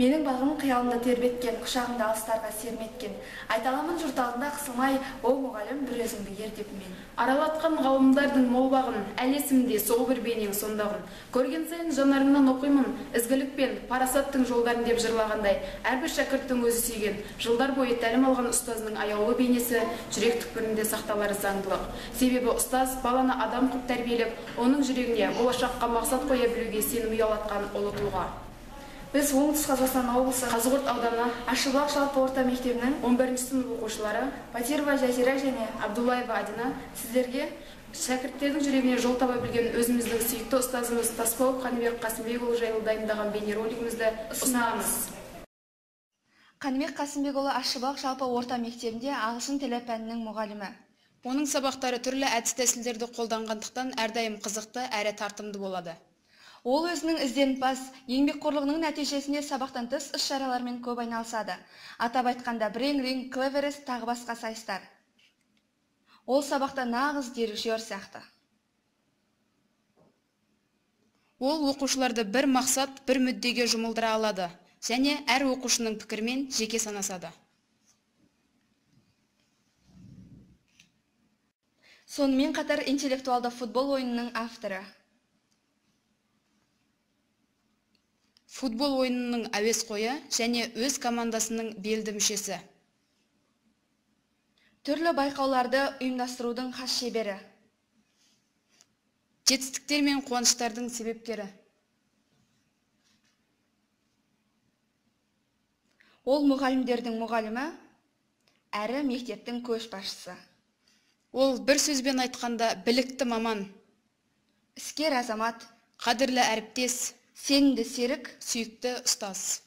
Менің бағым қиялымда тербеткен, құшағымда алыстарға серметкен. Айталамын жұрт алдында қысылмай, о мұғалім бір өзіңді ер деп мен. Аралатқан ғалымдардың мол бағын, әлесімде сол бір бейнең сондағын. Көрген сайын жанарыңнан оқимын, ізгілікпен, парасаттың жолдарын деп жырлағандай. Әрбір шәкірттің өзі сүйген, жылдар бойы тәлім алған ұстазының аяулы бейнесі жүрек түкпірінде сақталары заңдылық. Себебі ұстаз баланы адам қып тәрбиелеп, оның жүрегіне болашаққа мақсат қоя білуге сенім ұялатқан ұлы тұлға. Біз Оңтүстік Қазақстан облысы Қазығұрт ауданы Ашшыбұлақ жалпы орта мектебінің 11-ші сынып оқушылары Батирова Жазира және Абдуллаева Адина сіздерге шәкірттердің жүрегіне жол таба білген өзіміздің сүйікті ұстазымыз Тасболат Қаныбек Қасымбекұлы жайлы дайындаған бейнеролигімізді ұсынамыз. Қаныбек Қасымбекұлы Ашшыбұлақ жалпы орта мектебінде ағылшын тілі пәнінің мұғалімі. Оның сабақтары түрлі әдіс-тәсілдерді қолданғандықтан әрдайым қызықты әрі тартымды болады. Ол өзінің ізденімпаз, еңбекқорлығының нәтижесінде сабақтан тыс іс-шаралармен көп айналысады. Атап айтқанда Brain-Ring, Cleverest тағы басқа сайыстар. Ол сабақта нағыз дирижер сияқты. Ол оқушыларды бір мақсат, бір мүддеге жұмылдыра алады, және әр оқушының пікірмен жеке санасады. Сонымен қатар интеллектуалды футбол ойынының авторы. Футбол ойынының әуесқойы және өз командасының белді мүшесі. Түрлі байқауларды ұйымдастырудың хас шебері. Жетістіктер мен қуаныштардың себепкері. Ол мұғалімдердің мұғалімі, әрі мектептің көшбасшысы. Ол бір сөзбен айтқанда білікті маман, іскер азамат, қадірлі әріптес, сенімді серік, сүйікті ұстаз.